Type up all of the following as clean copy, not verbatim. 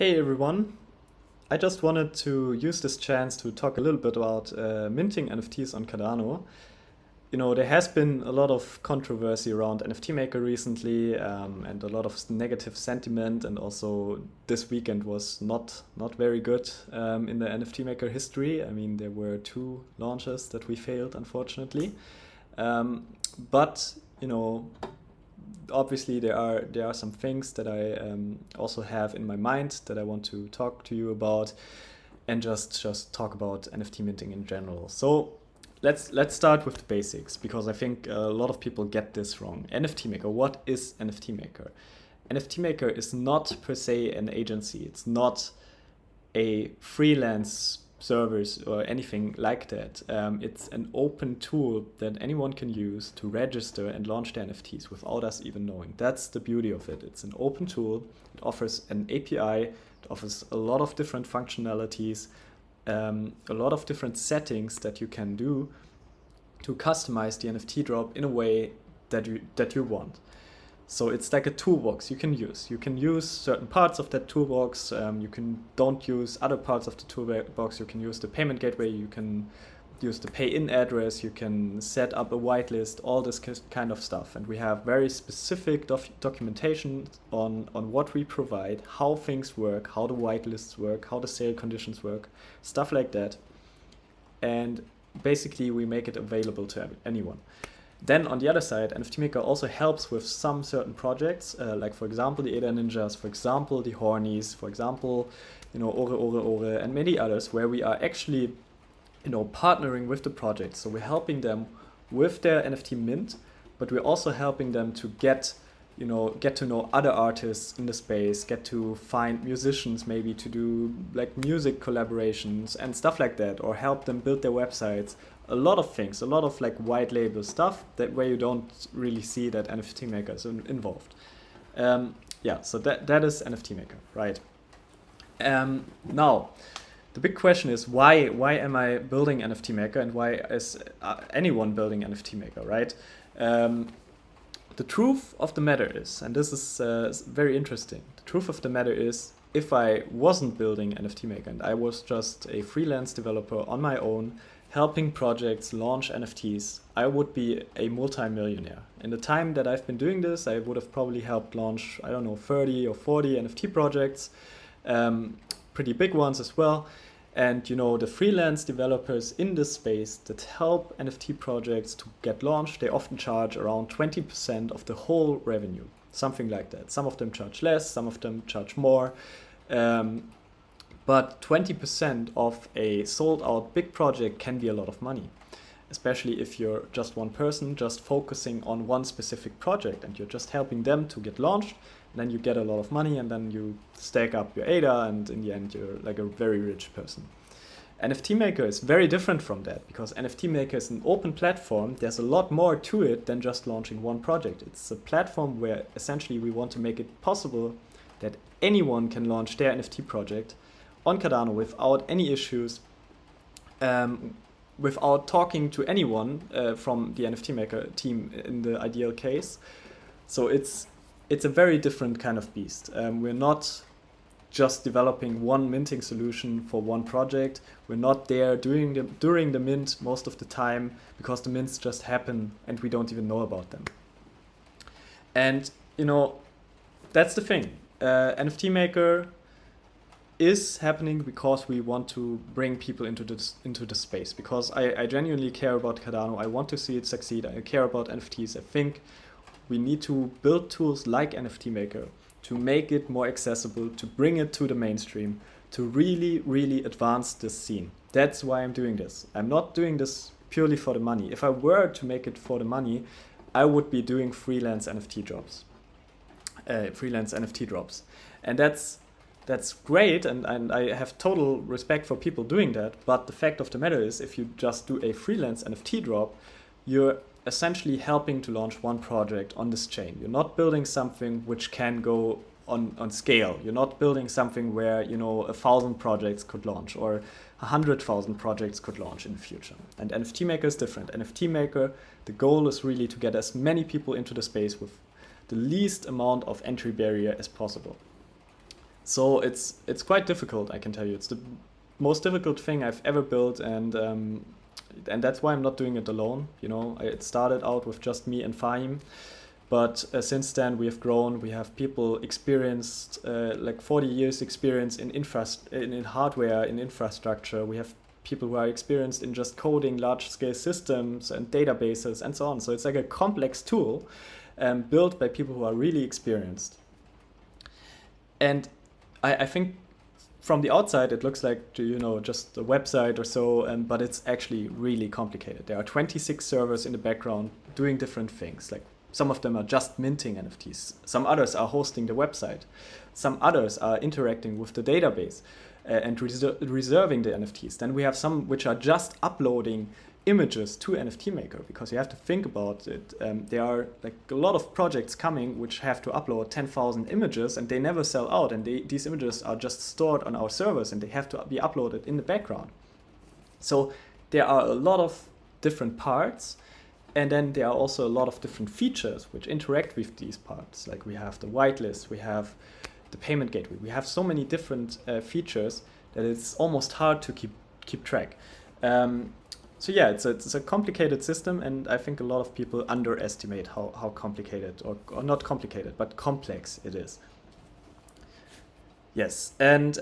Hey everyone, I just wanted to use this chance to talk a little bit about minting NFTs on Cardano. There has been a lot of controversy around NFT Maker recently, and a lot of negative sentiment, and also this weekend was not very good in the NFT Maker history. I mean, there were two launches that we failed, unfortunately. Um, but obviously there are some things that I also have in my mind that I want to talk to you about, and just talk about NFT minting in general. So let's start with the basics, because I think a lot of people get this wrong. NFT Maker, what is NFT Maker? NFT Maker is not per se an agency. It's not a freelance service or anything like that. It's an open tool that anyone can use to register and launch their NFTs without us even knowing. That's the beauty of it. It's an open tool. It offers an API. It offers a lot of different functionalities, a lot of different settings that you can do to customize the NFT drop in a way that you want. So it's like a toolbox you can use. You can use certain parts of that toolbox. Don't use other parts of the toolbox. You can use the payment gateway. You can use the pay-in address. You can set up a whitelist. All this kind of stuff. And we have very specific documentation on what we provide, how things work, how the whitelists work, how the sale conditions work, stuff like that. And basically, we make it available to anyone. Then on the other side, NFT Maker also helps with some certain projects, like for example the Ada Ninjas, for example the Hornies, for example, Ore, and many others, where we are actually, partnering with the projects. So we're helping them with their NFT mint, but we're also helping them to get to know other artists in the space, get to find musicians, maybe to do like music collaborations and stuff like that, or help them build their websites. A lot of things, a lot of like white label stuff that where you don't really see that NFT Maker is involved. So that is NFT Maker, right? Now, the big question is why am I building NFT Maker, and why is anyone building NFT Maker, right? The truth of the matter is, and this is very interesting, the truth of the matter is, if I wasn't building NFT Maker and I was just a freelance developer on my own, helping projects launch NFTs, I would be a multi-millionaire. In the time that I've been doing this, I would have probably helped launch, 30 or 40 NFT projects, pretty big ones as well. And the freelance developers in this space that help NFT projects to get launched, they often charge around 20% of the whole revenue, something like that. Some of them charge less, some of them charge more. But 20% of a sold out big project can be a lot of money, especially if you're just one person, just focusing on one specific project, and you're just helping them to get launched. Then you get a lot of money, and then you stack up your ADA, and in the end you're like a very rich person. NFT Maker is very different from that, because NFT Maker is an open platform. There's a lot more to it than just launching one project. It's a platform where essentially we want to make it possible that anyone can launch their NFT project on Cardano without any issues, without talking to anyone from the NFT Maker team in the ideal case. So it's a very different kind of beast. We're not just developing one minting solution for one project. We're not there during the mint most of the time, because the mints just happen and we don't even know about them. And that's the thing. NFT Maker is happening because we want to bring people into the space, because I genuinely care about Cardano. I want to see it succeed. I care about NFTs. I think we need to build tools like NFT Maker to make it more accessible, to bring it to the mainstream, to really, really advance this scene. That's why I'm doing this. I'm not doing this purely for the money. If I were to make it for the money, I would be doing freelance NFT drops. And that's great, and I have total respect for people doing that. But the fact of the matter is, if you just do a freelance NFT drop, you're essentially helping to launch one project on this chain. You're not building something which can go on scale. You're not building something where 1,000 projects could launch, or 100,000 projects could launch in the future. And NFT Maker is different. NFT Maker, the goal is really to get as many people into the space with the least amount of entry barrier as possible. So it's quite difficult, I can tell you. It's the most difficult thing I've ever built, and that's why I'm not doing it alone. It started out with just me and Fahim, but since then we have grown. We have people experienced, like 40 years experience in hardware, in infrastructure. We have people who are experienced in just coding large-scale systems and databases and so on. So it's like a complex tool built by people who are really experienced. And I think from the outside it looks like just a website or so, but it's actually really complicated. There are 26 servers in the background doing different things. Like some of them are just minting NFTs. Some others are hosting the website. Some others are interacting with the database and reserving the NFTs. Then we have some which are just uploading images to NFT Maker, because you have to think about it. There are like a lot of projects coming which have to upload 10,000 images, and they never sell out, and these images are just stored on our servers and they have to be uploaded in the background. So there are a lot of different parts, and then there are also a lot of different features which interact with these parts. Like we have the whitelist, we have the payment gateway, we have so many different features that it's almost hard to keep track. So yeah, it's a complicated system, and I think a lot of people underestimate how complicated, or not complicated, but complex it is. Yes, and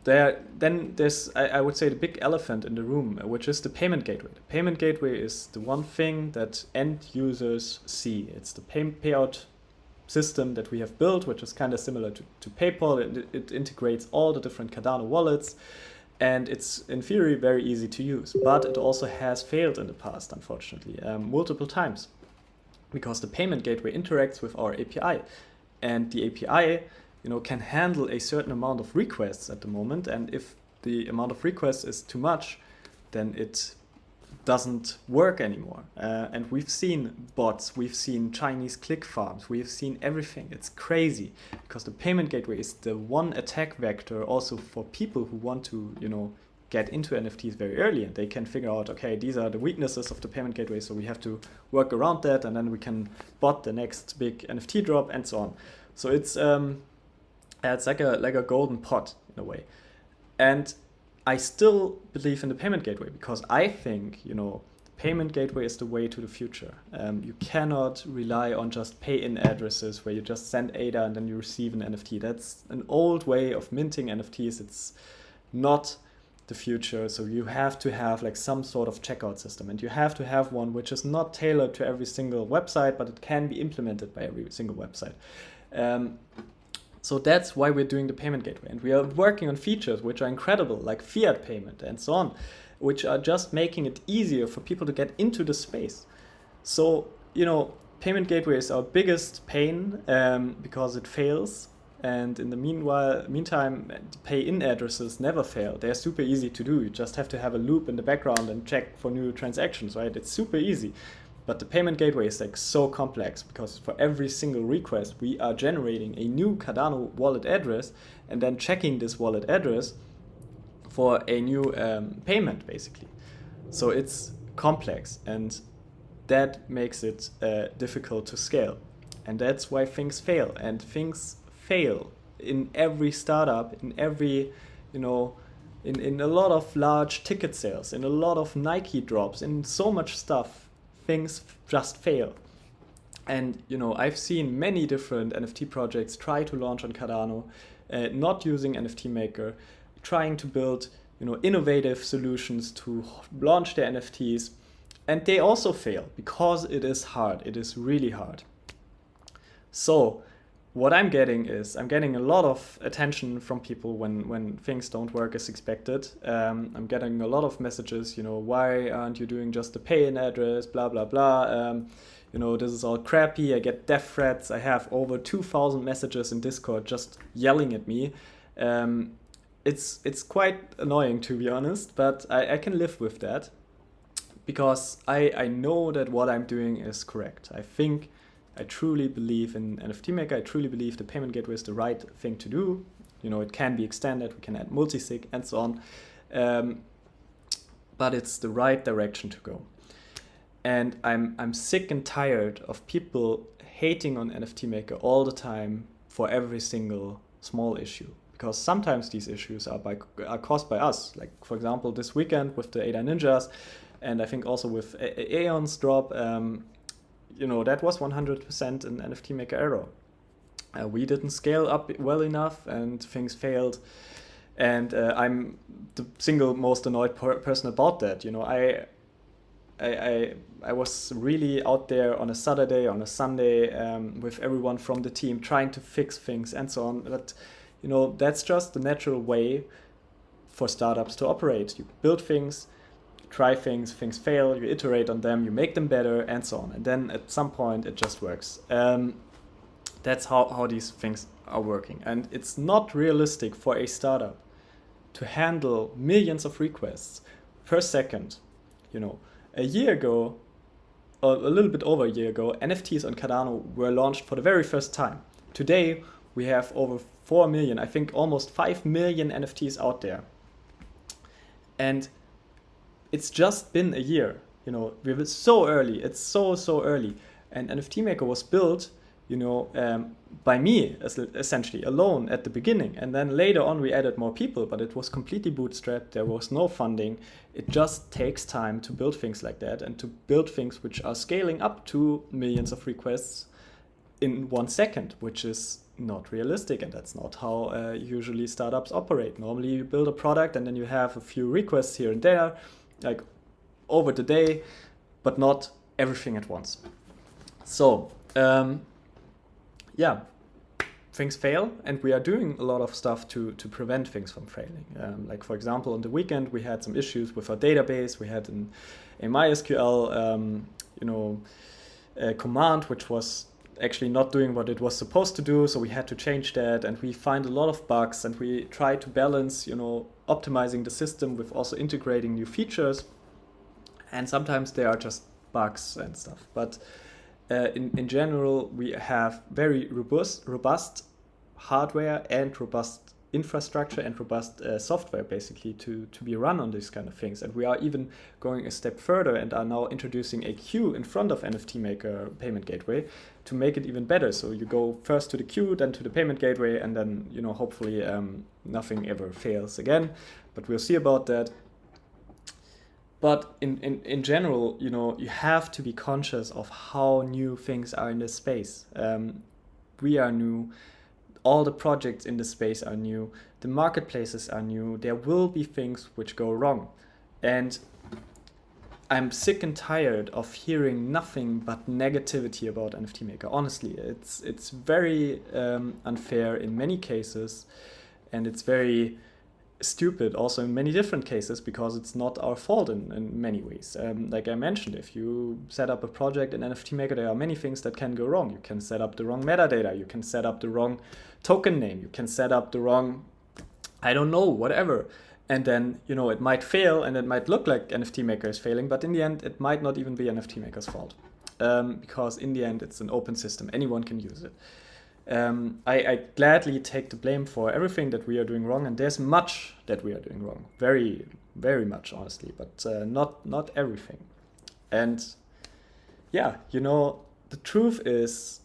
there's I would say the big elephant in the room, which is the payment gateway. The payment gateway is the one thing that end users see. It's the payout system that we have built, which is kind of similar to PayPal. It integrates all the different Cardano wallets. And it's, in theory, very easy to use. But it also has failed in the past, unfortunately, multiple times. Because the payment gateway interacts with our API. And the API can handle a certain amount of requests at the moment. And if the amount of requests is too much, then it doesn't work anymore. And we've seen bots, we've seen Chinese click farms, we've seen everything. It's crazy, because the payment gateway is the one attack vector also for people who want to, get into NFTs very early, and they can figure out, okay, these are the weaknesses of the payment gateway, so we have to work around that, and then we can bot the next big NFT drop and so on. So it's like a golden pot in a way. And I still believe in the payment gateway, because I think, payment gateway is the way to the future. You cannot rely on just pay-in addresses where you just send ADA and then you receive an NFT. That's an old way of minting NFTs. It's not the future. So you have to have like some sort of checkout system, and you have to have one which is not tailored to every single website, but it can be implemented by every single website. So that's why we're doing the payment gateway. And we are working on features which are incredible, like fiat payment and so on, which are just making it easier for people to get into the space. So, payment gateway is our biggest pain because it fails. And in the meantime, pay-in addresses never fail. They're super easy to do. You just have to have a loop in the background and check for new transactions, right? It's super easy. But the payment gateway is like so complex, because for every single request, we are generating a new Cardano wallet address and then checking this wallet address for a new payment, basically. So it's complex, and that makes it difficult to scale. And that's why things fail. And things fail in every startup, in every, in a lot of large ticket sales, in a lot of Nike drops, in so much stuff. Things just fail. And I've seen many different NFT projects try to launch on Cardano, not using NFT Maker, trying to build innovative solutions to launch their NFTs, and they also fail, because it is hard. It is really hard. So what I'm getting a lot of attention from people when things don't work as expected. I'm getting a lot of messages, why aren't you doing just the pay-in address, blah, blah, blah. This is all crappy. I get death threats. I have over 2,000 messages in Discord just yelling at me. It's quite annoying, to be honest, but I can live with that, because I know that what I'm doing is correct. I truly believe in NFT Maker. I truly believe the payment gateway is the right thing to do. It can be extended, we can add multisig and so on. But it's the right direction to go. And I'm sick and tired of people hating on NFT Maker all the time for every single small issue, because sometimes these issues are caused by us. Like, for example, this weekend with the ADA Ninjas, and I think also with Aeon's drop, that was 100% an NFT Maker error. We didn't scale up well enough and things failed. And I'm the single most annoyed person about that. I was really out there on a Saturday, on a Sunday, with everyone from the team trying to fix things and so on. But that's just the natural way for startups to operate. You build things, try things fail, you iterate on them, you make them better, and so on. And then at some point it just works. That's how these things are working. And it's not realistic for a startup to handle millions of requests per second. A year ago, or a little bit over a year ago, NFTs on Cardano were launched for the very first time. Today, we have over 4 million, I think almost 5 million NFTs out there. And it's just been a year. We were so early. It's so early. And NFT Maker was built by me, essentially, alone at the beginning. And then later on we added more people, but it was completely bootstrapped. There was no funding. It just takes time to build things like that and to build things which are scaling up to millions of requests in 1 second, which is not realistic. And that's not how usually startups operate. Normally you build a product and then you have a few requests here and there, like over the day, but not everything at once. So, things fail, and we are doing a lot of stuff to prevent things from failing. Like, for example, on the weekend we had some issues with our database. We had a MySQL command which was actually not doing what it was supposed to do, so we had to change that, and we find a lot of bugs, and we try to balance optimizing the system with also integrating new features, and sometimes there are just bugs and stuff. But in general, we have very robust hardware and robust infrastructure and robust software, basically, to be run on these kind of things. And we are even going a step further and are now introducing a queue in front of NFT Maker payment gateway to make it even better. So you go first to the queue, then to the payment gateway, and then hopefully nothing ever fails again. But we'll see about that. But in general, you have to be conscious of how new things are in this space. We are new. All the projects in the space are new. The marketplaces are new. There will be things which go wrong. And I'm sick and tired of hearing nothing but negativity about NFT Maker. Honestly, it's very unfair in many cases. And it's very stupid also in many different cases, because it's not our fault in many ways. Like I mentioned, if you set up a project in NFT Maker, there are many things that can go wrong. You can set up the wrong metadata, you can set up the wrong token name, you can set up the wrong, I don't know, whatever. And then, it might fail and it might look like NFT Maker is failing, but in the end, it might not even be NFT Maker's fault. Because in the end, it's an open system. Anyone can use it. I gladly take the blame for everything that we are doing wrong, and there's much that we are doing wrong, very, very much, honestly, but not everything. And the truth is,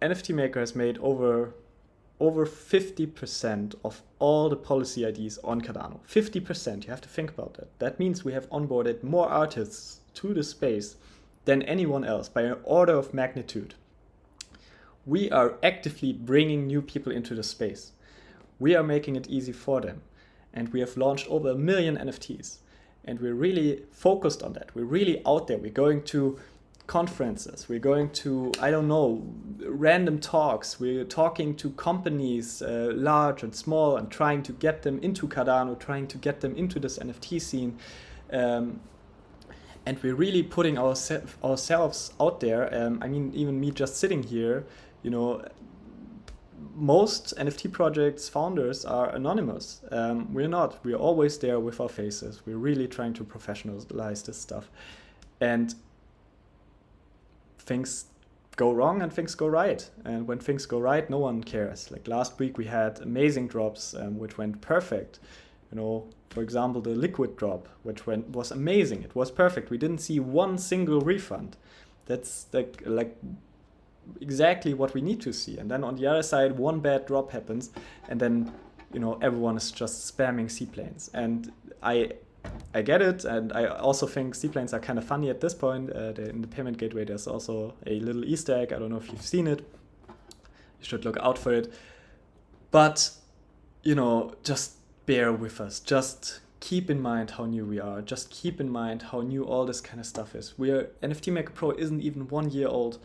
NFT Maker has made over 50% of all the policy IDs on Cardano. 50%, you have to think about that. That means we have onboarded more artists to the space than anyone else by an order of magnitude. We are actively bringing new people into the space. We are making it easy for them. And we have launched over 1 million NFTs. And we're really focused on that. We're really out there. We're going to conferences. We're going to, random talks. We're talking to companies, large and small, and trying to get them into Cardano, trying to get them into this NFT scene. And we're really putting ourselves out there. Even me just sitting here, most NFT projects founders are anonymous. We're not. We're always there with our faces. We're really trying to professionalize this stuff. And things go wrong and things go right. And when things go right, no one cares. Like last week we had amazing drops which went perfect. For example, the liquid drop, which was amazing. It was perfect. We didn't see one single refund. That's like exactly what we need to see. And then on the other side, one bad drop happens, and then everyone is just spamming seaplanes. And I get it, and I also think seaplanes are kind of funny at this point. In the payment gateway, there's also a little Easter egg. I don't know if you've seen it. You should look out for it. But just bear with us. Just keep in mind how new we are. Just keep in mind how new all this kind of stuff is. NFT Maker Pro isn't even 1 year old.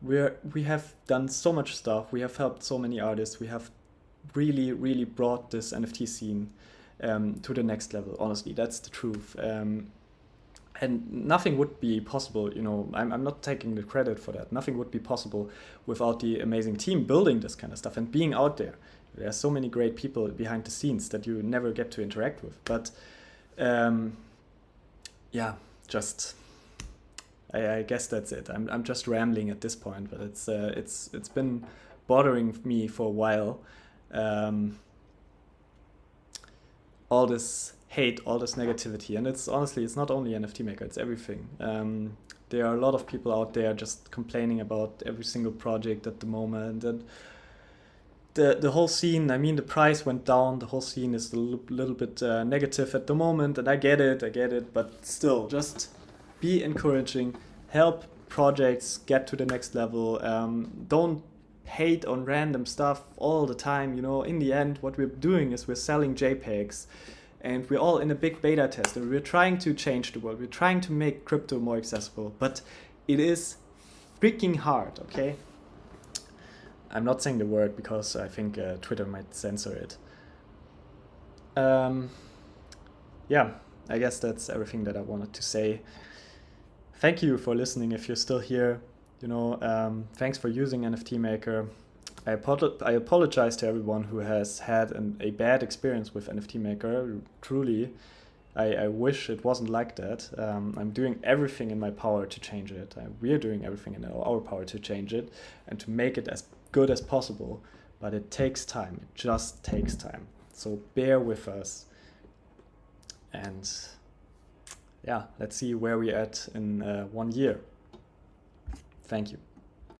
We have done so much stuff. We have helped so many artists. We have really, really brought this NFT scene to the next level. Honestly, that's the truth. And nothing would be possible. I'm not taking the credit for that. Nothing would be possible without the amazing team building this kind of stuff and being out there. There are so many great people behind the scenes that you never get to interact with. But I guess that's it. I'm just rambling at this point, but it's been bothering me for a while. All this hate, all this negativity, and it's not only NFT Maker, it's everything. There are a lot of people out there just complaining about every single project at the moment, and the whole scene, I mean, the price went down, the whole scene is a little bit negative at the moment, and I get it, but still, just be encouraging, help projects get to the next level. Don't hate on random stuff all the time. In the end, what we're doing is we're selling JPEGs, and we're all in a big beta test, and we're trying to change the world. We're trying to make crypto more accessible, but it is freaking hard, okay? I'm not saying the word because I think Twitter might censor it. I guess that's everything that I wanted to say. Thank you for listening if you're still here. Thanks for using NFT Maker. I apologize to everyone who has had a bad experience with NFT Maker. Truly, I wish it wasn't like that. I'm doing everything in my power to change it. We're doing everything in our power to change it and to make it as good as possible. But it takes time. It just takes time. So bear with us. And let's see where we're at in 1 year. Thank you.